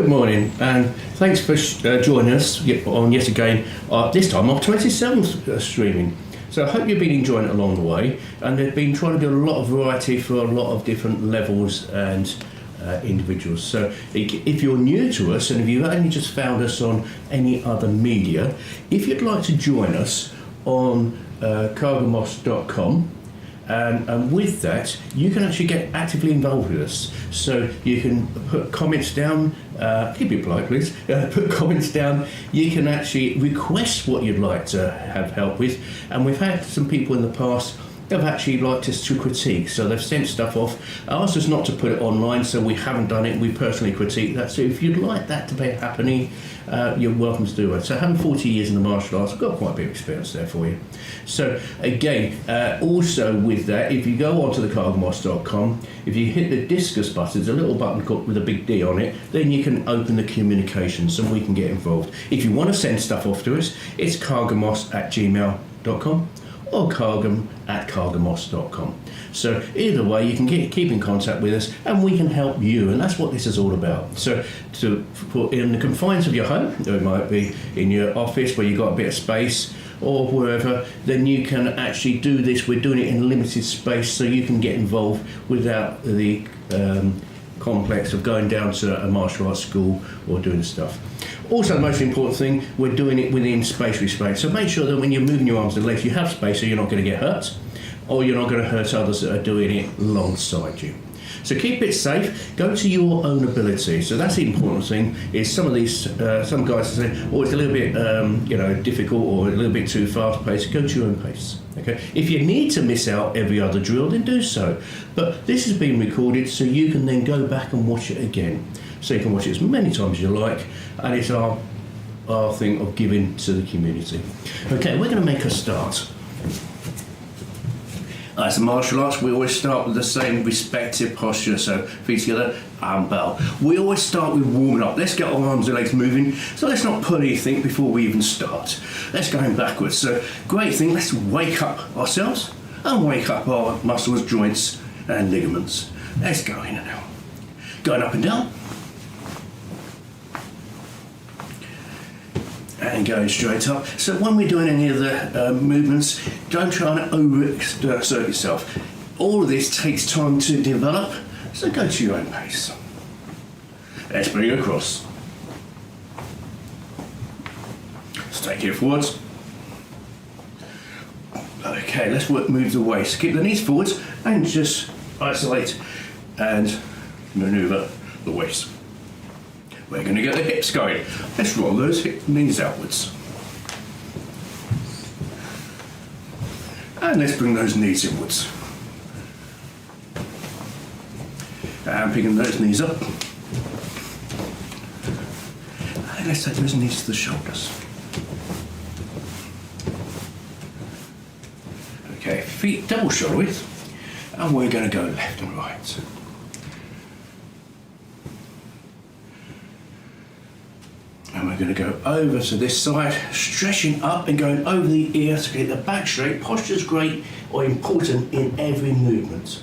Good morning, and thanks for joining us on yet again, this time our 27th streaming. So I hope you've been enjoying it along the way, and they've been trying to do a lot of variety for a lot of different levels and individuals. So if you're new to us, and if you've only just found us on any other media, if you'd like to join us on cargin.com, and with that, you can actually get actively involved with us. So you can put comments down, keep it polite please, put comments down. You can actually request what you'd like to have help with. And we've had some people in the past that have actually liked us to critique. So they've sent stuff off, asked us not to put it online, so we haven't done it. We personally critique that. So if you'd like that to be happening, you're welcome to do it. So having 40 years in the martial arts, I've got quite a bit of experience there for you. So again, also with that, if you go onto the cargin.com, if you hit the discuss button, there's a little button with a big D on it, then you can open the communications and we can get involved. If you want to send stuff off to us, it's cargamos@gmail.com or cargin@cargamos.com. So either way, you can keep in contact with us and we can help you, and that's what this is all about. So in the confines of your home, or it might be in your office where you've got a bit of space or wherever, then you can actually do this. We're doing it in limited space so you can get involved without the complex of going down to a martial arts school or doing stuff. Also, the most important thing, we're doing it within space restraint. So make sure that when you're moving your arms and legs, you have space so you're not going to get hurt, or you're not going to hurt others that are doing it alongside you. So keep it safe, go to your own ability. So that's the important thing, is some of these, some guys say, oh, it's a little bit difficult or a little bit too fast paced. Go to your own pace. Okay. If you need to miss out every other drill, then do so. But this has been recorded so you can then go back and watch it again. So you can watch it as many times as you like, and it's our thing of giving to the community. Okay, we're going to make a start. As a martial arts, we always start with the same respective posture, so feet together and bow. We always start with warming up. Let's get our arms and legs moving, so let's not put anything before we even start. Let's go in backwards. So great thing, let's wake up ourselves and wake up our muscles, joints and ligaments. Let's go in and out. Going up and down. And going straight up. So when we're doing any of the movements, don't try and overexert yourself. All of this takes time to develop, so go to your own pace. Let's bring it across. Let's take it forwards. Okay, let's move the waist. Keep the knees forwards and just isolate and maneuver the waist. We're going to get the hips going. Let's roll those knees outwards. And let's bring those knees inwards. And picking those knees up. And let's take those knees to the shoulders. Okay, feet double shoulder width. And we're going to go left and right. And we're going to go over to this side, stretching up and going over the ear to get the back straight. Posture's great or important in every movement.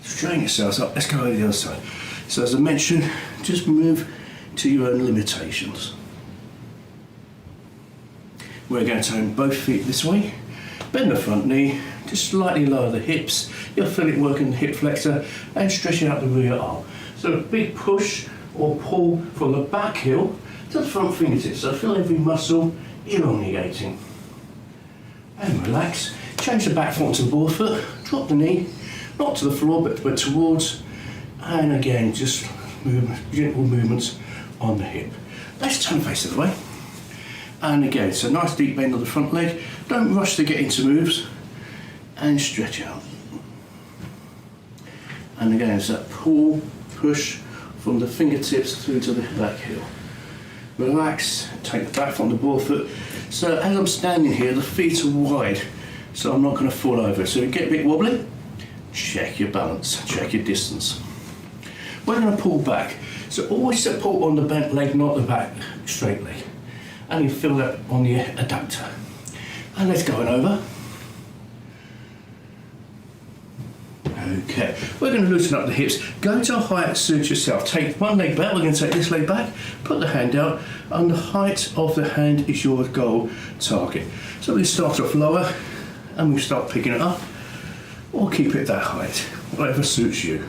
Straighten yourselves up. Let's go over the other side. So as I mentioned, just move to your own limitations. We're going to turn both feet this way. Bend the front knee, just slightly lower the hips. You'll feel it working the hip flexor and stretching out the rear arm. So a big push or pull from the back heel to the front fingertips. So feel every muscle elongating. And relax. Change the back foot to the ball foot. Drop the knee, not to the floor but towards. And again, just gentle movements on the hip. Let's turn face the other way. And again, so nice deep bend of the front leg. Don't rush to get into moves. And stretch out. And again, it's that pull, push, from the fingertips through to the back heel. Relax, take the back on the ball foot. So as I'm standing here, the feet are wide, so I'm not going to fall over. So get a bit wobbly, check your balance, check your distance. We're going to pull back. So always support on the bent leg, not the back straight leg. And you feel that on the adductor. And let's go on over. Okay, there. We're going to loosen up the hips. Go to a height that suits yourself. Take one leg back. We're going to take this leg back. Put the hand out, and the height of the hand is your goal target. So we start off lower, and we start picking it up, or keep it that height, whatever suits you.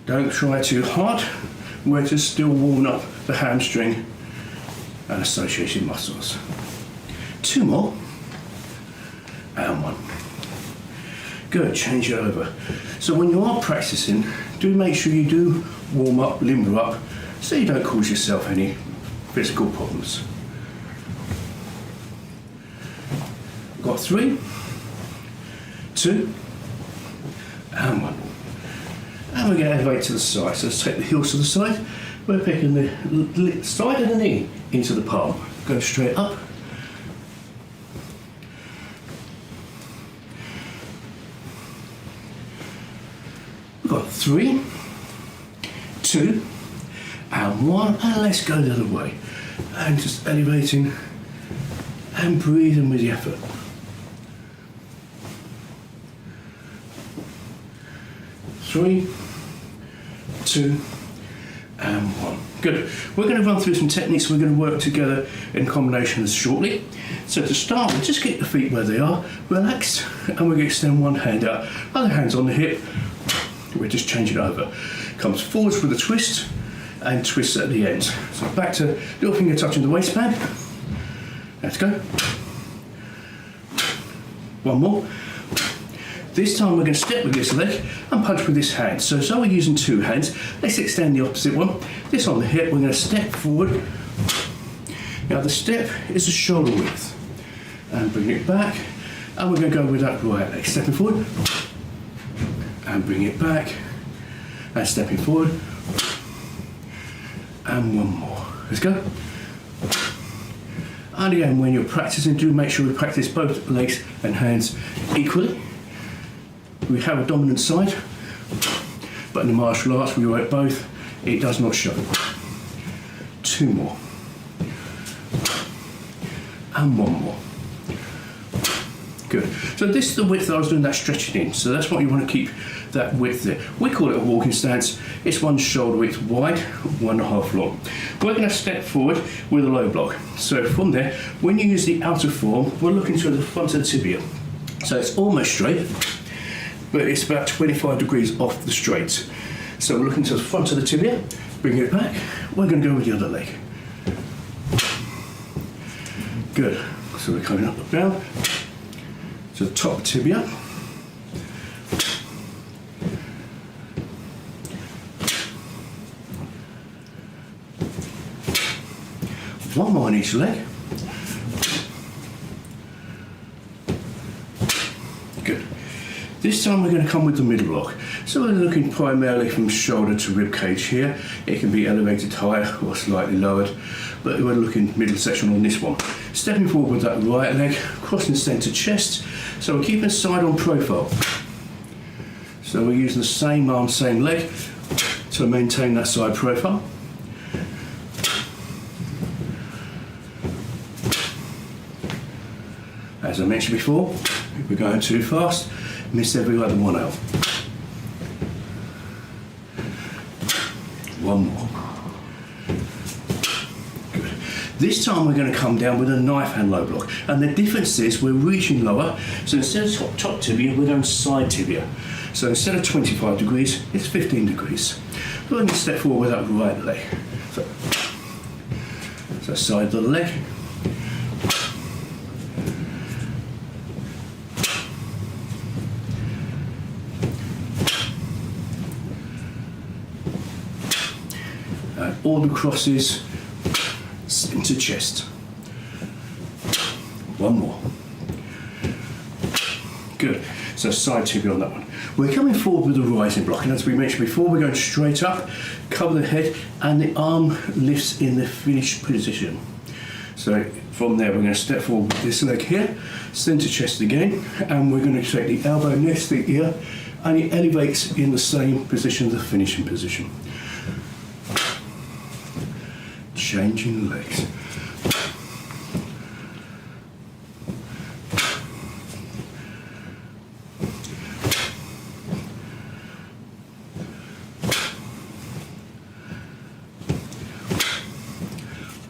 Don't try too hard. We're just still warming up the hamstring and associated muscles. 2 more, and 1. Good, change it over. So when you are practicing, do make sure you do warm up, limber up, so you don't cause yourself any physical problems. Got 3, 2, and 1. And we're going to elevate to the side. So let's take the heels to the side. We're picking the side of the knee into the palm. Go straight up. We've got 3, 2, and 1. And let's go the other way. And just elevating and breathing with the effort. 3, 2, and 1. Good. We're going to run through some techniques we're going to work together in combinations shortly. So to start with, just keep the feet where they are, relaxed, and we're going to extend one hand out, other hand's on the hip. We're just changing it over. Comes forwards with a twist, and twist at the end. So back to little finger touching the waistband. Let's go. 1 more. This time we're going to step with this leg and punch with this hand. So we're using 2 hands. Let's extend the opposite one. This on the hip, we're going to step forward. Now the step is a shoulder width. And bring it back. And we're going to go with that right leg. Stepping forward. And bring it back. And stepping forward. And 1 more. Let's go. And again, when you're practicing, do make sure we practice both legs and hands equally. We have a dominant side, but in the martial arts we work both. It does not show. 2 more. And 1 more. Good. So this is the width that I was doing that stretching in. So that's what you want to keep that width there. We call it a walking stance. It's 1 shoulder width wide, 1.5 long. We're going to step forward with a low block. So from there, when you use the outer form, we're looking to the front of the tibia. So it's almost straight, but it's about 25 degrees off the straight. So we're looking to the front of the tibia, bring it back. We're going to go with the other leg. Good. So we're coming up and down to the top tibia. One more on each leg. Good. This time we're going to come with the middle block. So we're looking primarily from shoulder to rib cage here. It can be elevated higher or slightly lowered, but we're looking middle section on this one. Stepping forward with that right leg, crossing centre chest. So we're keeping side on profile. So we're using the same arm, same leg to maintain that side profile. As I mentioned before, if we're going too fast, miss every other one out. 1 more. Good. This time we're going to come down with a knife hand low block. And the difference is we're reaching lower. So instead of top tibia, we're going side tibia. So instead of 25 degrees, it's 15 degrees. We're going to step forward with that right leg. So side of the leg. All the crosses into chest. 1 more. Good. So side tibia on that one. We're coming forward with a rising block, and as we mentioned before, we're going straight up, cover the head, and the arm lifts in the finished position. So from there, we're going to step forward with this leg here, center chest again, and we're going to take the elbow next to the ear, and it elevates in the same position as the finishing position. Changing legs.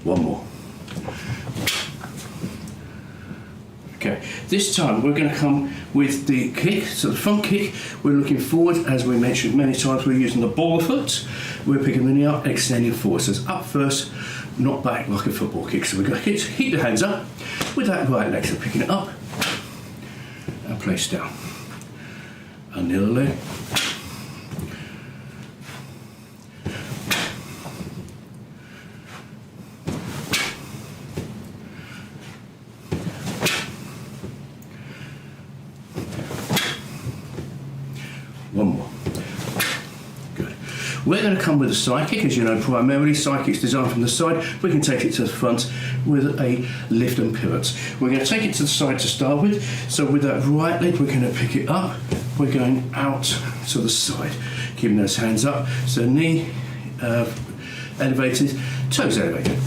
One more. Okay, this time we're going to come with the kick, so the front kick, we're looking forward, as we mentioned many times, we're using the ball foot, we're picking the knee up, extending forward, so it's up first, not back like a football kick, so we're going to keep the hands up with that right leg, so picking it up and place down, and the other leg. One more. Good. We're going to come with a side kick, as you know, primarily side kick's designed from the side. We can take it to the front with a lift and pivot. We're going to take it to the side to start with. So with that right leg, we're going to pick it up. We're going out to the side, keeping those hands up. So knee elevated, toes elevated.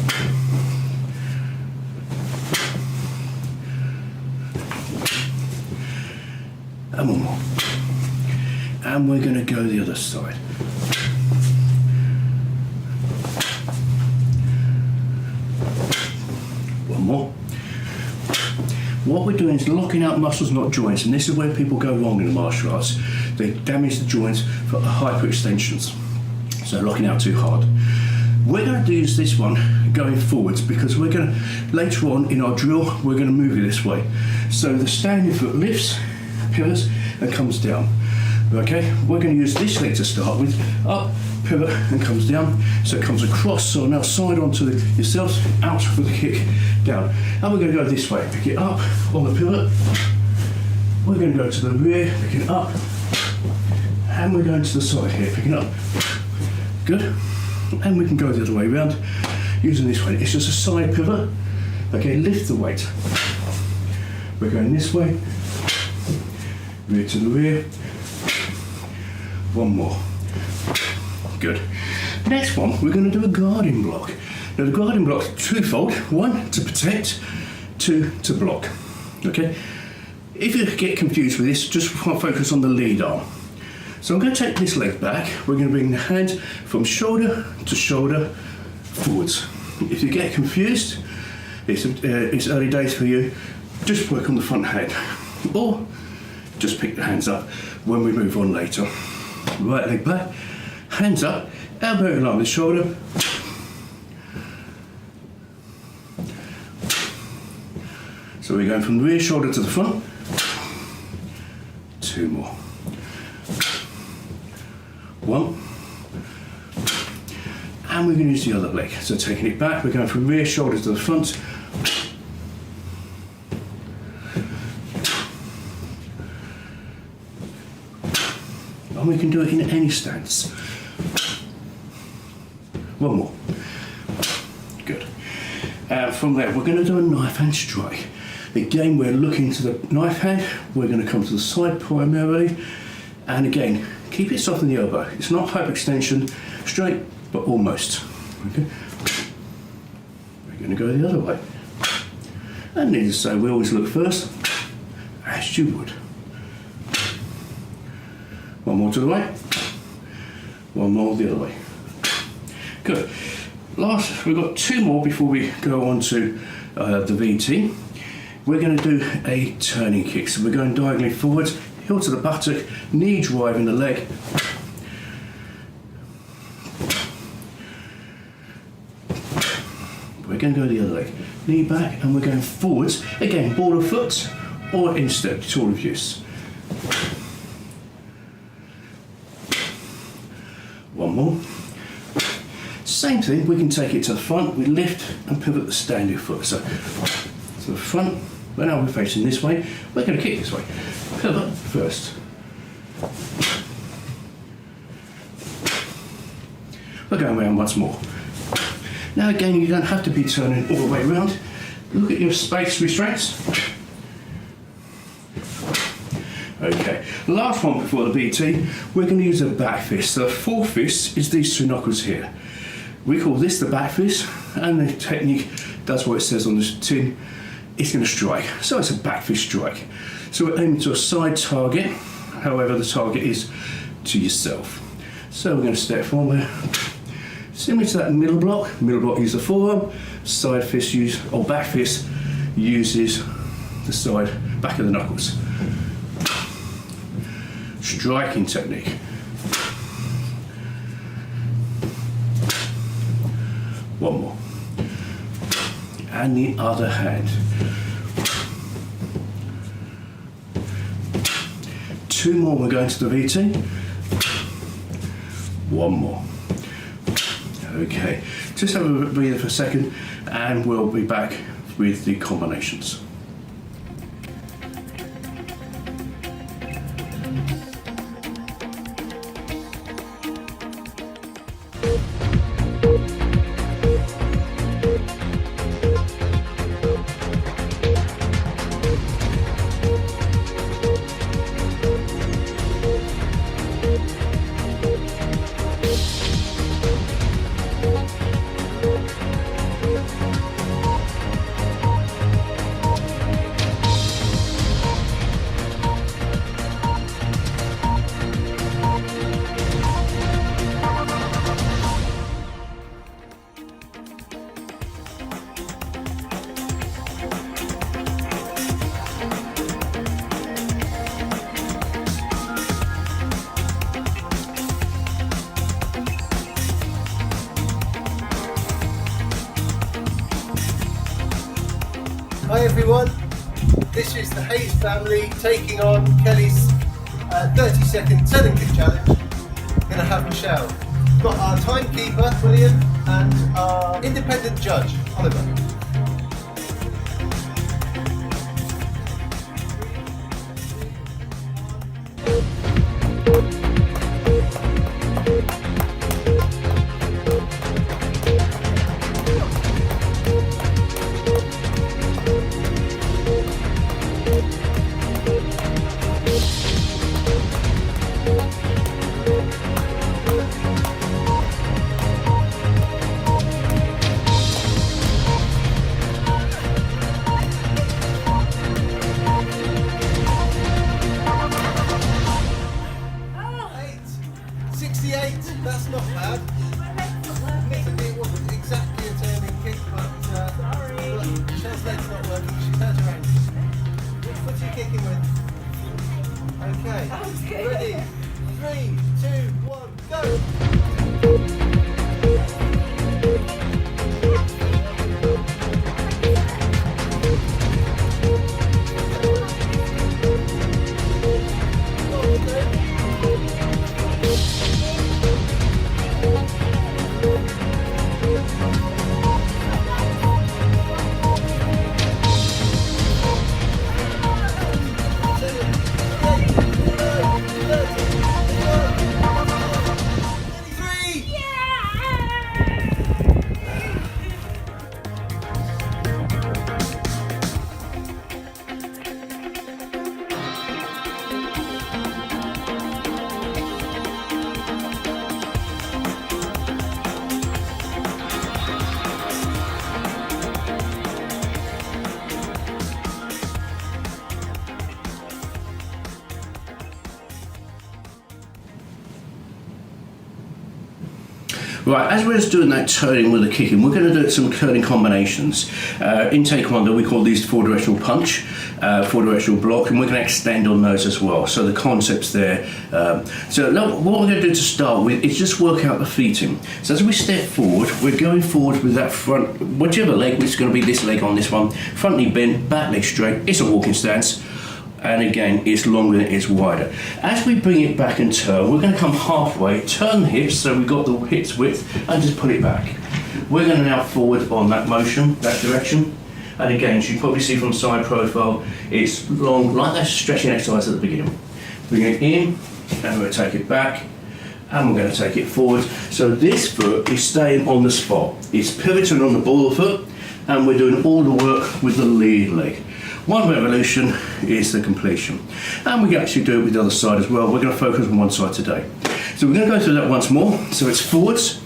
And one more. And we're going to go the other side. One more. What we're doing is locking out muscles, not joints, and this is where people go wrong in the martial arts. They damage the joints for hyperextensions, so locking out too hard. We're going to use this one going forwards because we're going to, later on in our drill, we're going to move it this way. So the standing foot lifts, pivots, and comes down. Okay, we're going to use this leg to start with, up, pivot, and comes down, so it comes across, so now side onto yourselves, out with the kick, down. And we're going to go this way, pick it up on the pivot, we're going to go to the rear, pick it up, and we're going to the side here, pick it up. Good, and we can go the other way around, using this one. It's just a side pivot, okay, lift the weight. We're going this way, rear to the rear. One more. Good. Next one, we're going to do a guarding block. Now the guarding block is twofold. One, to protect. Two, to block. Okay? If you get confused with this, just focus on the lead arm. So I'm going to take this leg back. We're going to bring the hand from shoulder to shoulder forwards. If you get confused, it's early days for you, just work on the front hand. Or just pick the hands up when we move on later. Right leg back, hands up, elbow in line with shoulder. So we're going from the rear shoulder to the front. Two more. One. And we're going to use the other leg. So taking it back, we're going from rear shoulder to the front. And we can do it in any stance. One more. Good. From there, we're going to do a knife hand strike. Again, we're looking to the knife hand. We're going to come to the side primarily. And again, keep it soft in the elbow. It's not hyperextension, straight, but almost. Okay. We're going to go the other way. And needless to say, we always look first, as you would. One more to the right, one more the other way. Good. Last, we've got two more before we go on to the VT. We're going to do a turning kick. So we're going diagonally forwards, heel to the buttock, knee driving the leg. We're going to go the other leg, knee back, and we're going forwards. Again, ball of foot, or instead, tool of use. One more. Same thing, we can take it to the front, we lift and pivot the standing foot. So to the front, but now we're facing this way, we're going to kick this way. Pivot first. We're going around once more. Now again, you don't have to be turning all the way around. Look at your space restraints. Okay, last one before the BT, we're going to use a back fist. The full fist is these two knuckles here. We call this the back fist, and the technique does what it says on this tin. It's going to strike, so it's a back fist strike. So we're aiming to a side target, however the target is to yourself. So we're going to step forward, similar to that middle block. Middle block is the forearm, Side fist or back fist uses the side back of the knuckles. Striking technique. One more. And the other hand. Two more, we're going to the VT. One more. Okay, just have a breather for a second and we'll be back with the combinations. Hi everyone, this is the Hayes family taking on Kelly's 30-second turn and kick challenge. We're going to have Michelle. We've got our timekeeper, William, and our independent judge, Oliver. That's not bad. It wasn't exactly a turning kick, but Michelle's leg's not working. She turns around. Which foot are you kicking with? Okay. Ready? 3, 2, 1, go! Right, as we're just doing that turning with the kicking, we're going to do some turning combinations. In Taekwondo, we call these four-directional punch, four-directional block, and we're going to extend on those as well. So the concept's there. So what we're going to do to start with is just work out the feeting. So as we step forward, we're going forward with that front, whichever leg, which is going to be this leg on this one, front knee bent, back leg straight. It's a walking stance. And again, it's longer and it's wider. As we bring it back and turn, we're going to come halfway, turn the hips, so we've got the hips width, and just put it back. We're going to now forward on that motion, that direction. And again, as you probably see from side profile, it's long, like that stretching exercise at the beginning. Bring it in, and we're going to take it back, and we're going to take it forward. So this foot is staying on the spot. It's pivoting on the ball of the foot, and we're doing all the work with the lead leg. One revolution is the completion. And we can actually do it with the other side as well. We're going to focus on one side today. So we're going to go through that once more. So it's forwards,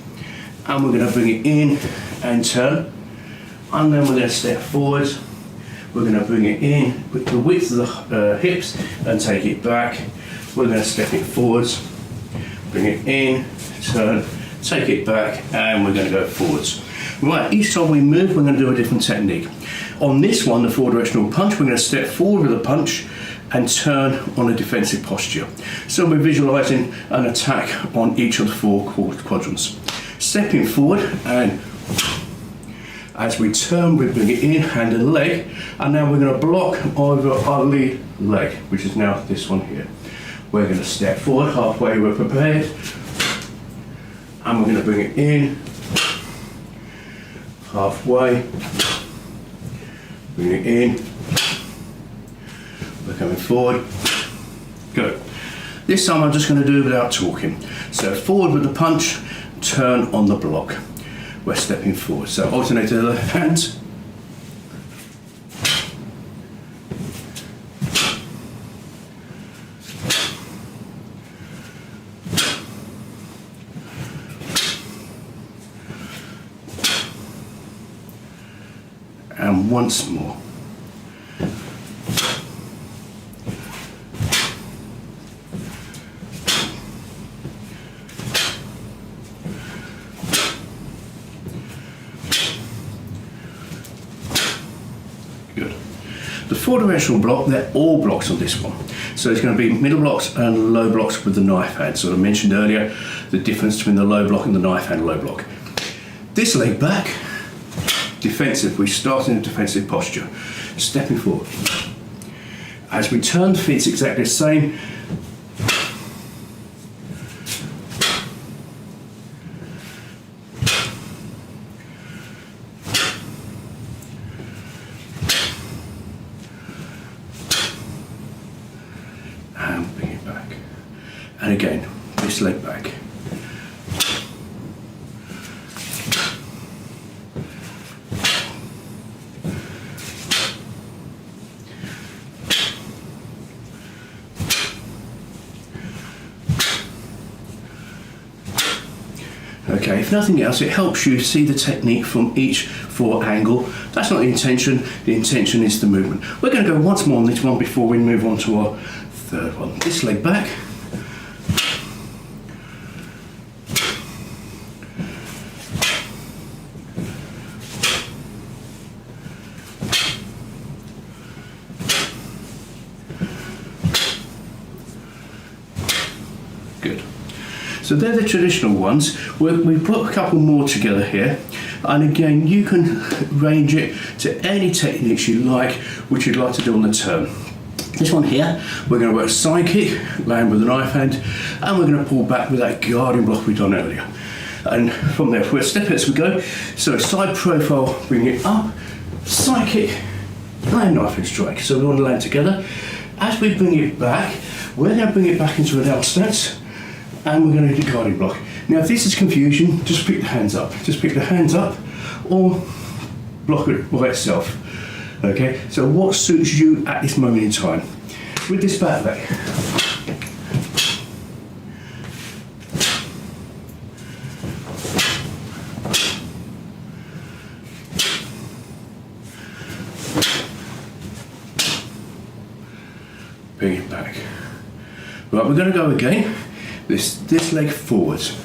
and we're going to bring it in and turn. And then we're going to step forwards. We're going to bring it in with the width of the hips and take it back. We're going to step it forwards, bring it in, turn, take it back, and we're going to go forwards. Right, each time we move, we're going to do a different technique. On this one, the forward directional punch, we're going to step forward with a punch and turn on a defensive posture. So we're visualising an attack on each of the 4 quadrants. Stepping forward, and as we turn, we bring it in, hand and leg, and now we're going to block over our lead leg, which is now this one here. We're going to step forward, halfway we're prepared, and we're going to bring it in, halfway, bring it in, we're coming forward, good. This time I'm just going to do it without talking. So forward with the punch, turn on the block. We're stepping forward. So alternate to the left hand. And once more. Good. The 4 directional block, they're all blocks on this one. So it's going to be middle blocks and low blocks with the knife hand. So I mentioned earlier the difference between the low block and the knife hand low block. This leg back, defensive. We start in a defensive posture, stepping forward. As we turn, the feet's exactly the same. And bring it back. And again, this leg back. Okay, if nothing else, it helps you see the technique from each 4 angle. That's not the intention is the movement. We're going to go once more on this one before we move on to our 3rd one. This leg back. Good. So they're the traditional ones. We've put a couple more together here, and again you can range it to any techniques you like, which you'd like to do on the turn. This one here, we're going to work side kick, land with the knife hand, and we're going to pull back with that guarding block we've done earlier. And from there, we'll step it as we go. So side profile, bring it up, side kick, land knife and strike. So we want to land together. As we bring it back, we're going to bring it back into an out stance, and we're going to do guarding block. Now if this is confusion, just pick the hands up. Just pick the hands up or block it by itself. Okay, so what suits you at this moment in time? With this back leg. Bring it back. Right, we're going to go again. This leg forwards.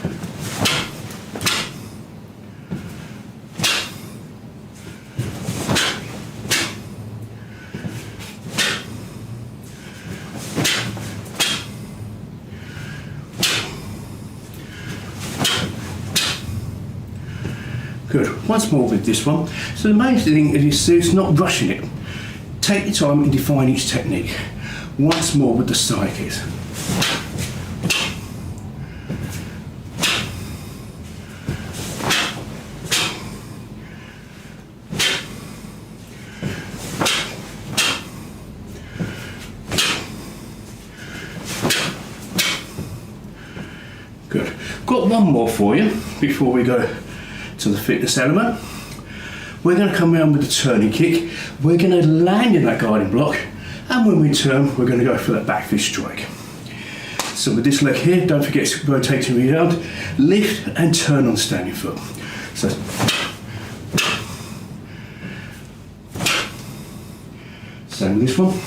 Good. Once more with this one. So the main thing is not rushing it. Take your time and define each technique. Once more with the side kicks. Good. Got one more for you before we go to the fitness element. We're going to come around with the turning kick. We're going to land in that guarding block, and when we turn, we're going to go for that back fist strike. So with this leg here, don't forget to rotate to around, lift and turn on standing foot. So same with this one.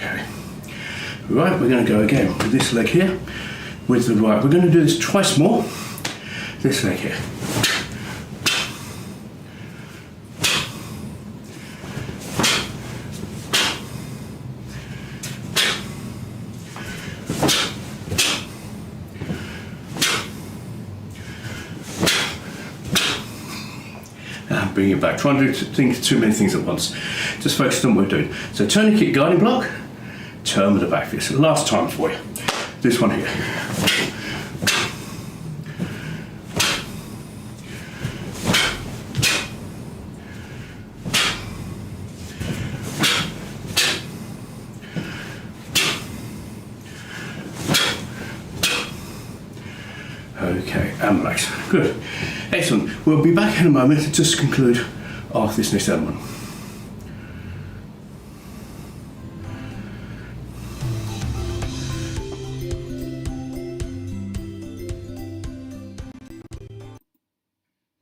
Okay. Right, we're going to go again with this leg here, with the right. We're going to do this twice more. This leg here. Bring it back. Try and do think too many things at once. Just focus on what we're doing. So turn and kick guarding block, turn with the back fist. Last time for you. This one here. Okay, and relax. Good. Excellent. We'll be back in a moment to just conclude after this next element.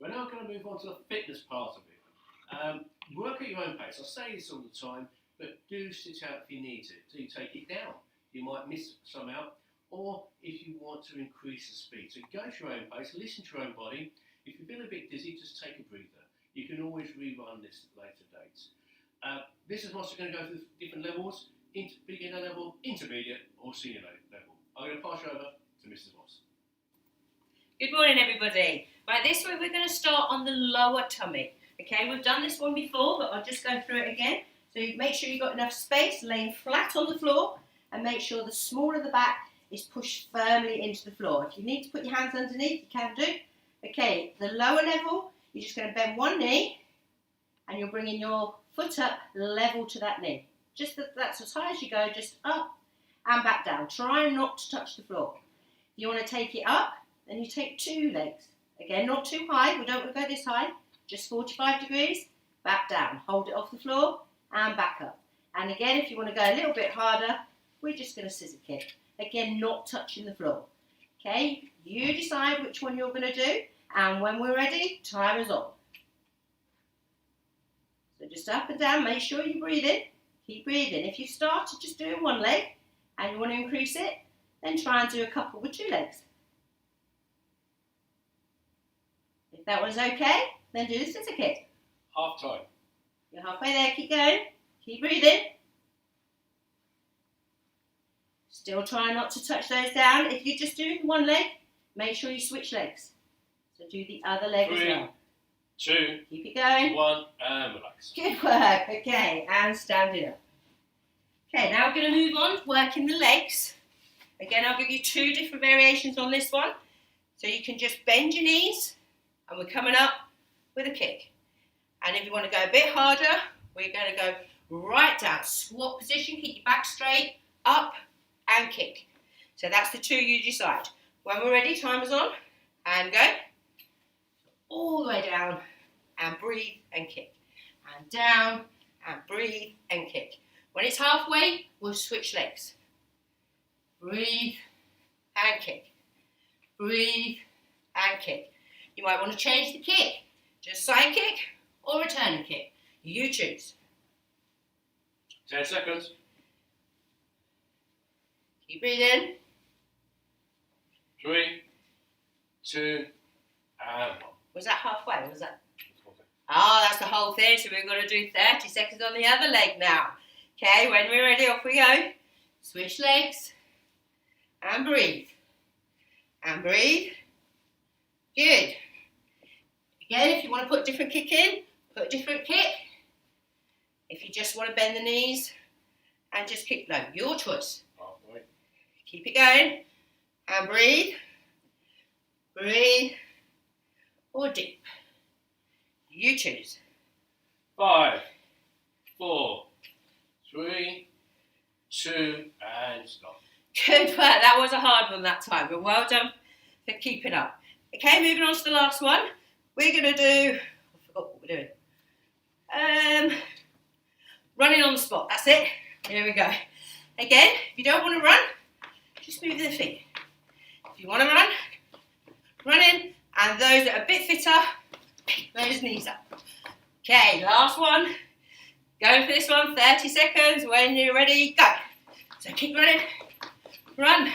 We're now going to move on to the fitness part of it. Work at your own pace. I say this all the time, but do sit out if you need to. Do take it down. You might miss some out, or if you want to increase the speed. So go at your own pace, listen to your own body. If you feel a bit dizzy, just take a breather. You can always rerun this at later dates. This is also going to go through different levels, beginner level, intermediate, or senior level. I'm going to pass you over to Mrs. Moss. Good morning, everybody. Right, this way we're going to start on the lower tummy. Okay, we've done this one before, but I'll just go through it again. So make sure you've got enough space, laying flat on the floor, and make sure the small of the back is pushed firmly into the floor. If you need to put your hands underneath, you can do. Okay, the lower level, you're just going to bend one knee, and you're bringing your foot up level to that knee. Just that's as high as you go, just up and back down. Try not to touch the floor. If you want to take it up, then you take two legs. Again, not too high, we don't want to go this high, just 45 degrees, back down. Hold it off the floor and back up. And again, if you want to go a little bit harder, we're just going to scissor kick. Again, not touching the floor. Okay, you decide which one you're going to do, and when we're ready, time is on. So just up and down, make sure you breathe in, keep breathing. If you started just doing one leg and you want to increase it, then try and do a couple with two legs. If that was okay, then do the scissor kick. Half time. You're halfway there, keep going, keep breathing. Still try not to touch those down. If you're just doing one leg, make sure you switch legs. So do the other leg as well. 2, Keep it going. 1, and relax. Good work. Okay, and standing up. Okay, now we're going to move on, working the legs. Again, I'll give you two different variations on this one. So you can just bend your knees, and we're coming up with a kick. And if you want to go a bit harder, we're going to go right down. Squat position, keep your back straight, up, and kick. So that's the two you decide. When we're ready, time is on, and go. All the way down, and breathe, and kick. And down, and breathe, and kick. When it's halfway, we'll switch legs. Breathe, and kick. Breathe, and kick. You might want to change the kick. Just side kick, or returning kick. You choose. 10 seconds. Keep breathing. 3, 2, and 1. Was that halfway? Was that? Oh, that's the whole thing. So we're going to do 30 seconds on the other leg now. Okay, when we're ready, off we go. Switch legs. And breathe. And breathe. Good. Again, if you want to put a different kick in, put a different kick. If you just want to bend the knees and just kick low, your choice. Halfway. Keep it going. And breathe. Breathe. Or deep. You choose. 5, 4, 3, 2, and stop. Good work. That was a hard one that time, but well done for keeping up. Okay, moving on to the last one. We're going to do, I forgot what we're doing. Running on the spot. That's it. Here we go. Again, if you don't want to run, just move the feet. If you want to run, run in. And those that are a bit fitter, pick those knees up. Okay, last one. Go for this one, 30 seconds. When you're ready, go. So keep running, run,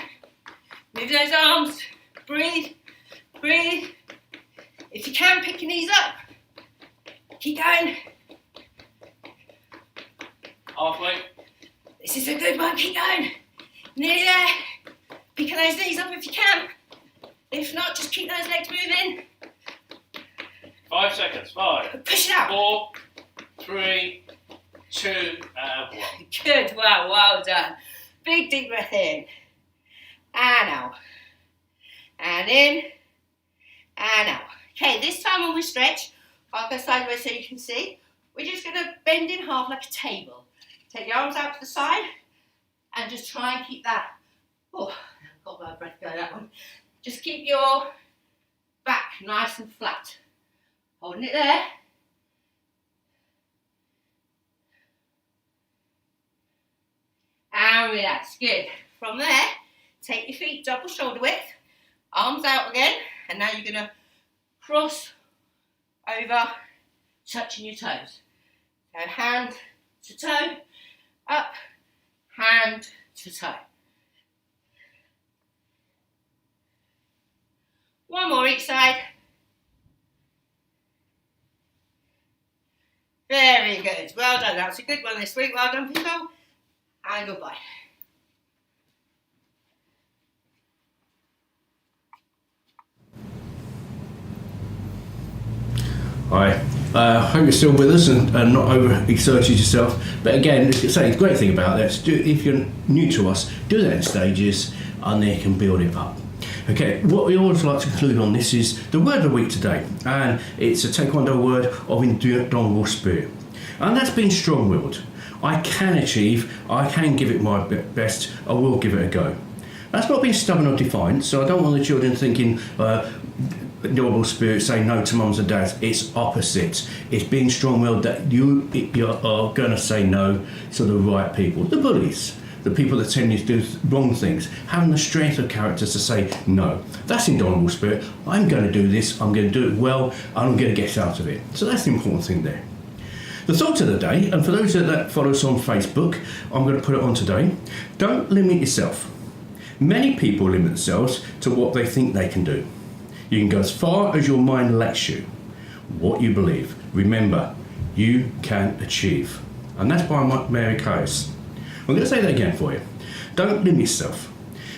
move those arms, breathe, breathe. If you can, pick your knees up. Keep going. Halfway. This is a good one, keep going. Nearly there. Picking those knees up if you can. If not, just keep those legs moving. 5 seconds. 5, Push it out. 4, 3, 2, and 1. Good, wow, well done. Big deep breath in. And out. And in. And out. Okay, this time when we stretch, I'll go sideways so you can see. We're just going to bend in half like a table. Take your arms out to the side and just try and keep that. Oh, I've got my breath going that one. Just keep your back nice and flat. Holding it there. And relax. Good. From there, take your feet double shoulder width. Arms out again. And now you're going to cross over, touching your toes. So hand to toe, up, hand to toe. One more each side. Very good. Well done. That's a good one this week. Well done, people. And goodbye. Hi. Hope you're still with us and not over-exerted yourself. But again, the great thing about this, if you're new to us, do that in stages and then you can build it up. Okay, what we always like to conclude on this is the word of the week today, and it's a Taekwondo word of indomitable spirit. And that's being strong-willed. I can achieve, I can give it my best, I will give it a go. That's not being stubborn or defiant, so I don't want the children thinking noble spirit, saying no to mums and dads. It's opposite. It's being strong-willed that you are going to say no to the right people, the bullies, the people that tend to do wrong things, having the strength of character to say no. That's indomitable spirit. I'm going to do this, I'm going to do it well, and I'm going to get out of it. So that's the important thing there. The thought of the day, and for those that follow us on Facebook, I'm going to put it on today. Don't limit yourself. Many people limit themselves to what they think they can do. You can go as far as your mind lets you, what you believe. Remember, you can achieve. And that's by Mary Case. I'm going to say that again for you. Don't limit yourself.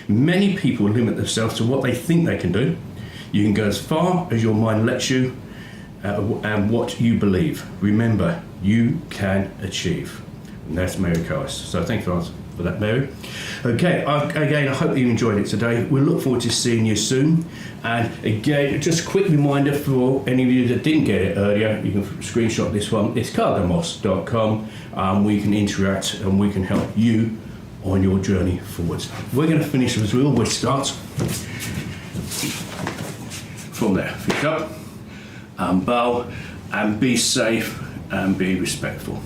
Many people limit themselves to what they think they can do. You can go as far as your mind lets you and what you believe. Remember, you can achieve. And that's Mary Case. So thank you for that, Mary. Okay, again, I hope you enjoyed it today. We look forward to seeing you soon. And again, just a quick reminder for any of you that didn't get it earlier, you can screenshot this one. It's cargamos.com. We can interact and we can help you on your journey forwards. We're going to finish as we always start. From there, pick up and bow and be safe and be respectful.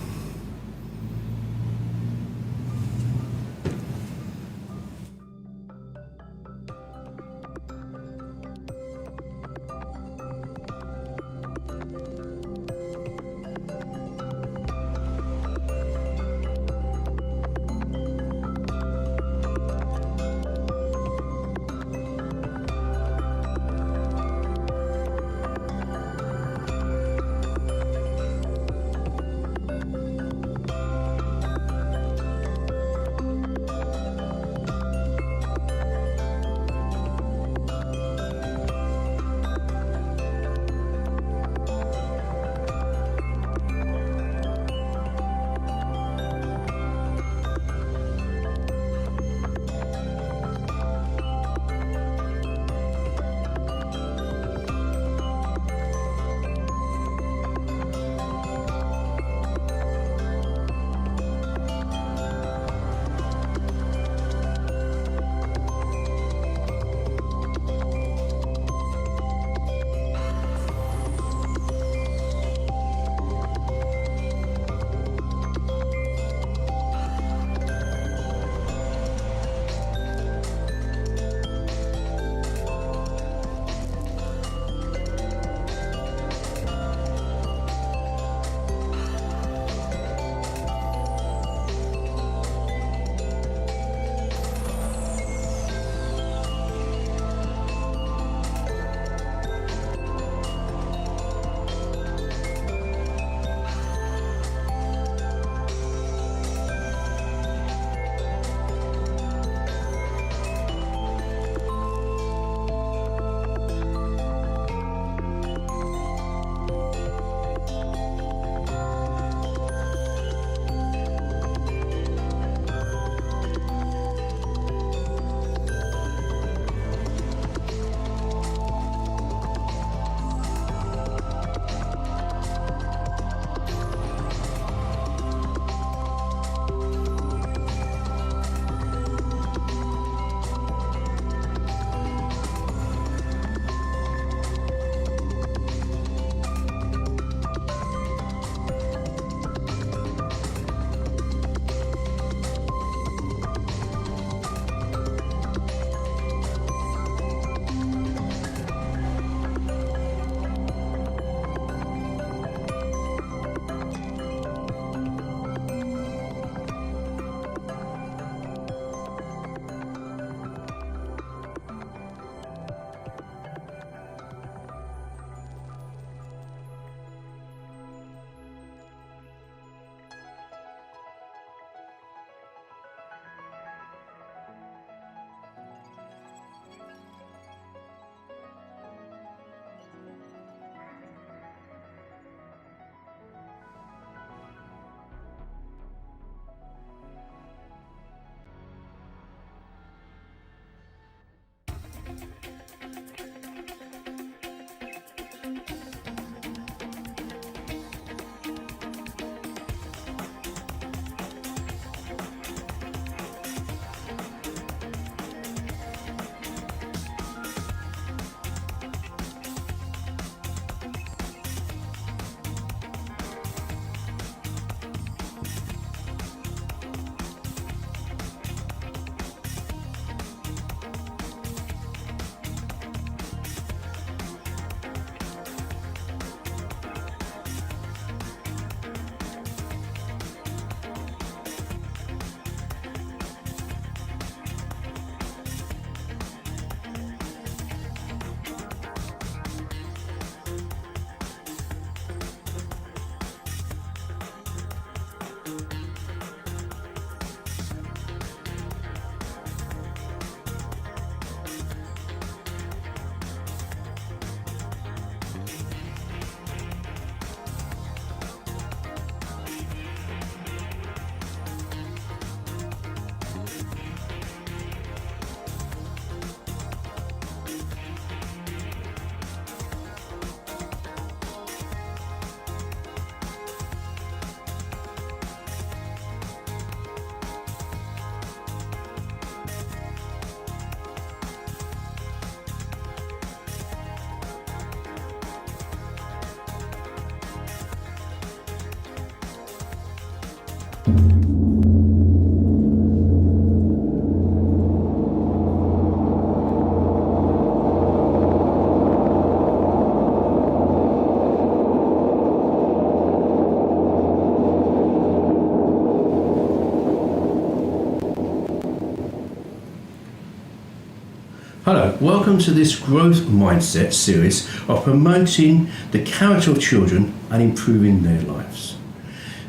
Hello, welcome to this growth mindset series of promoting the character of children and improving their lives.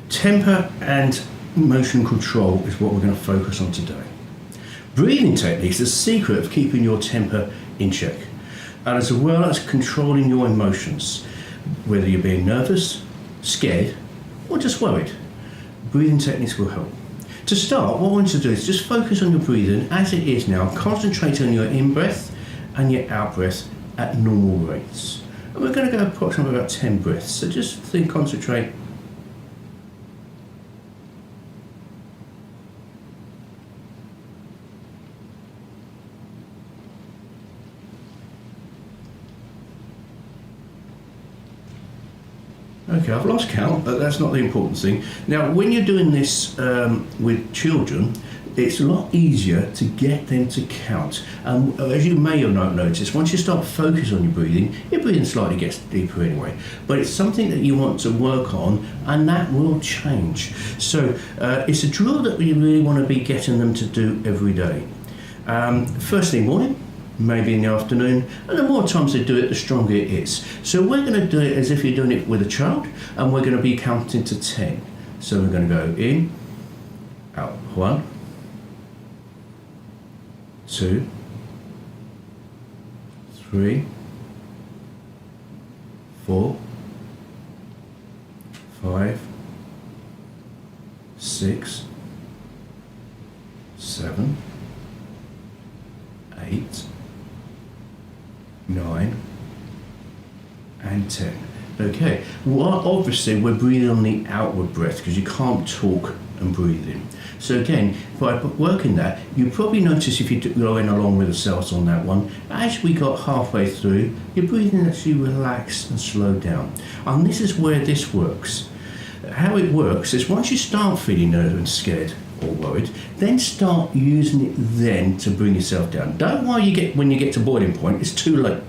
Temper and emotion control is what we're going to focus on today. Breathing techniques is the secret of keeping your temper in check, and as well as controlling your emotions, whether you're being nervous, scared, or just worried. Breathing techniques will help. To start, what I want you to do is just focus on your breathing as it is now. Concentrate on your in-breath and your out-breath at normal rates. And we're going to go approximately about 10 breaths. So just concentrate. Okay, I've lost count, but that's not the important thing. Now, when you're doing this with children, it's a lot easier to get them to count. And as you may or not notice, once you start focusing on your breathing slightly gets deeper anyway. But it's something that you want to work on, and that will change. So it's a drill that we really want to be getting them to do every day. First thing morning, maybe in the afternoon, and the more times they do it, the stronger it is. So we're going to do it as if you're doing it with a child, and we're going to be counting to 10. So we're going to go in, out, 1, 2, 3, 4, 5, 6, 7, 8, 9 and 10. Okay, well, obviously we're breathing on the outward breath because you can't talk and breathe in. So again, by working that, you probably notice if you're going along with ourselves on that one, as we got halfway through, your breathing actually relaxed and slowed down. And this is where this works. How it works is once you start feeling nervous and scared or worried, then start using it then to bring yourself down. Don't worry when you get to boiling point, it's too late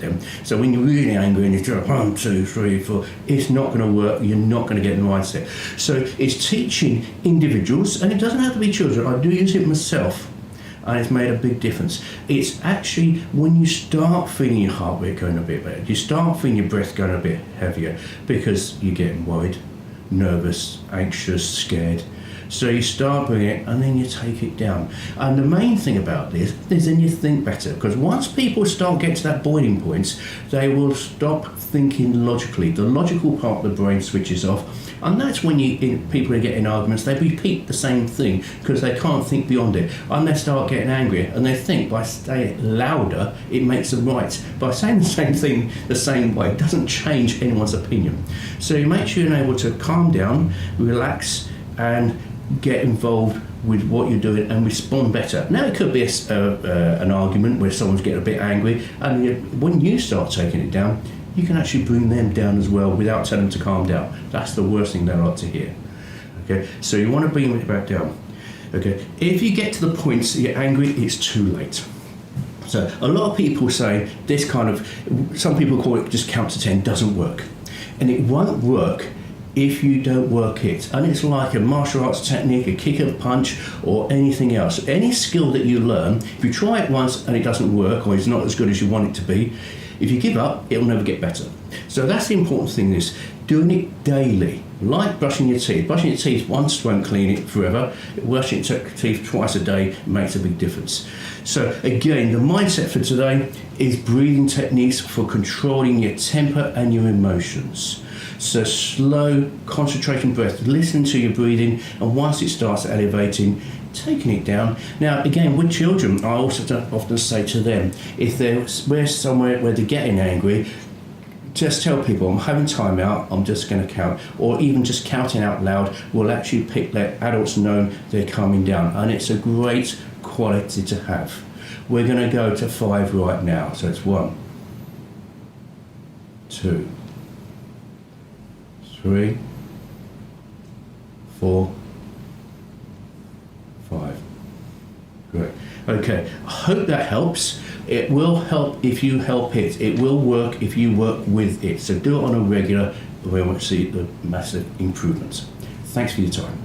then. So when you're really angry and you're 1, 2, 3, 4, it's not going to work, you're not going to get in the mindset. So it's teaching individuals, and it doesn't have to be children, I do use it myself, and it's made a big difference. It's actually when you start feeling your heart rate going a bit better, you start feeling your breath going a bit heavier because you're getting worried, nervous, anxious, scared. So you start bringing it and then you take it down. And the main thing about this is then you think better, because once people start getting to that boiling point, they will stop thinking logically. The logical part of the brain switches off, and that's when people are getting arguments, they repeat the same thing because they can't think beyond it, and they start getting angry and they think by saying it louder it makes them right. By saying the same thing the same way, it doesn't change anyone's opinion. So you make sure you're able to calm down, relax, and get involved with what you're doing and respond better. Now it could be an argument where someone's getting a bit angry, and when you start taking it down, you can actually bring them down as well without telling them to calm down. That's the worst thing they like to hear. Okay, so you want to bring it back down. Okay, if you get to the point that you're angry, it's too late. So a lot of people say this some people call it just count to 10, doesn't work. And it won't work if you don't work it. And it's like a martial arts technique, a kick, a punch, or anything else. Any skill that you learn, if you try it once and it doesn't work, or it's not as good as you want it to be, if you give up, it'll never get better. So that's the important thing, is doing it daily. Like brushing your teeth. Brushing your teeth once won't clean it forever. Brushing your teeth twice a day makes a big difference. So again, the mindset for today is breathing techniques for controlling your temper and your emotions. So slow, concentrating breath, listening to your breathing, and once it starts elevating, taking it down. Now again, with children, I also often say to them, if we're somewhere where they're getting angry, just tell people, I'm having time out, I'm just going to count. Or even just counting out loud will actually let adults know they're calming down. And it's a great quality to have. We're going to go to 5 right now. So it's 1, 2, 3, 4, 5. Great. Okay, I hope that helps. It will help if you help it. It will work if you work with it. So do it on a regular, we want to see the massive improvements. Thanks for your time.